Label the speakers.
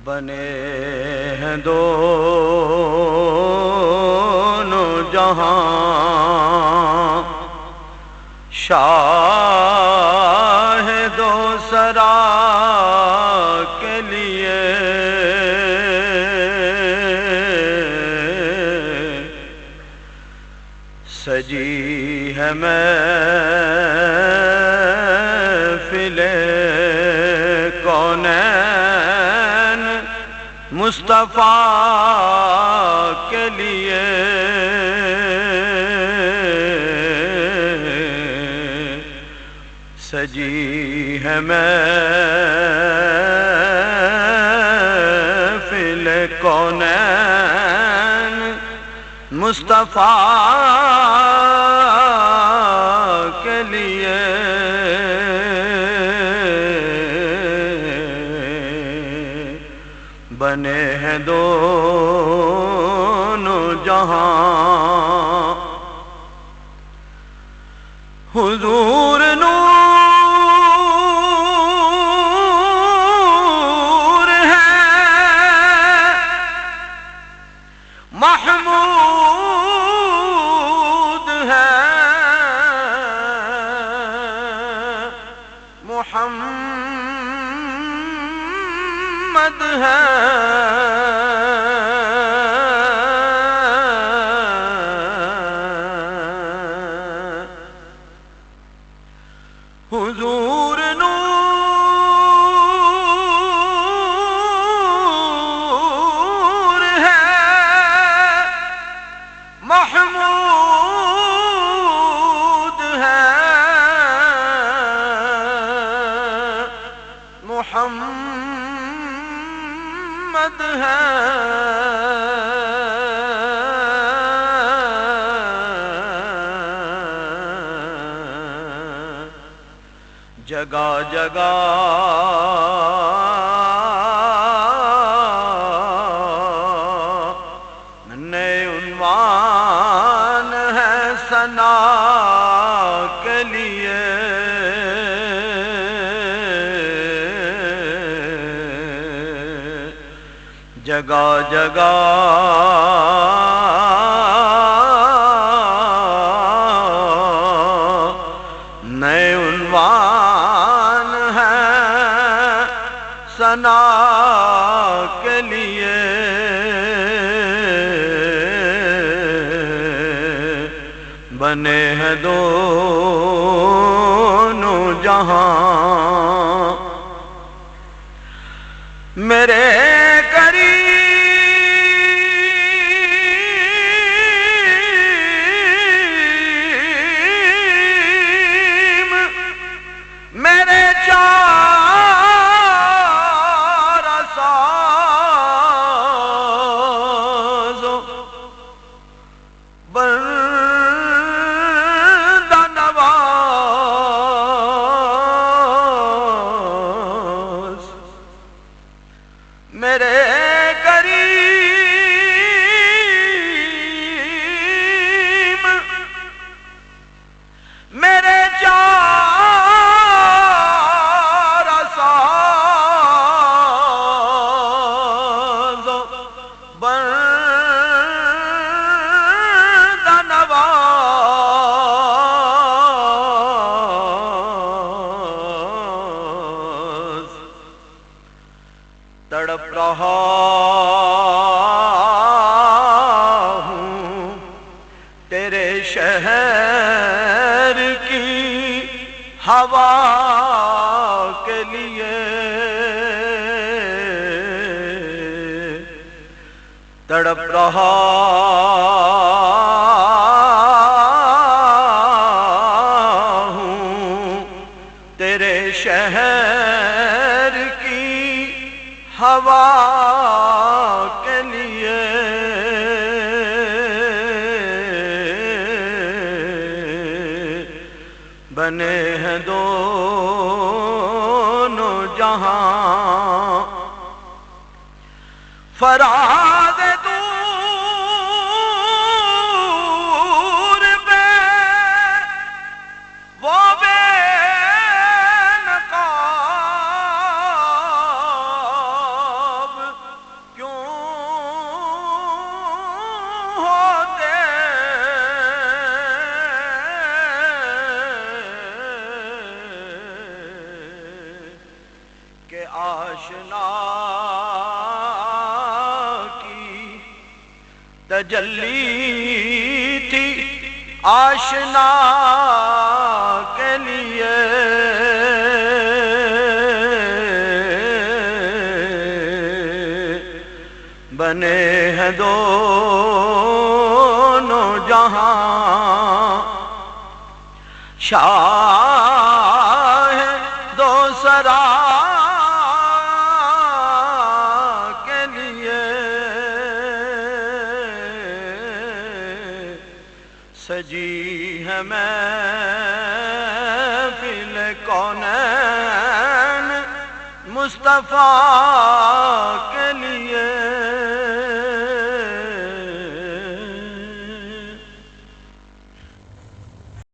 Speaker 1: بنے ہیں دونوں جہاں شاہ دو سرا کے لیے سجی ہے محفل کونین مصطفیٰ کے لیے سجی ہے محفل کونین مصطفیٰ کے لیے بنے ہیں دونوں جہاں حضور نور ہے محمود ہے محمد ہے حضور نور ہے محمود ہے محمد ہے جگہ جگہ نئے عنوان ہے ثنا کے لیے جگہ جگہ نئے عنوان ہے ثنا کے لیے بنے ہیں دونوں جہاں میرے کریم میرے چار ساز بندہ نواز میرے کریم میرے چار ساز بندہ نواز تڑپ رہا ہوں تیرے شہر کی ہوا کے لیے تڑپ رہا ہوں تیرے شہر کی ہوا کے لیے بنے ہیں دونوں جہاں فراز دور پہ وہ بے نقاب کہ آشنا کی تجلی تھی آشنا کے لیے بنے ہیں دونوں جہاں شاہ دو سرا کے لیے سجی ہے محفل کونین مصطفیٰ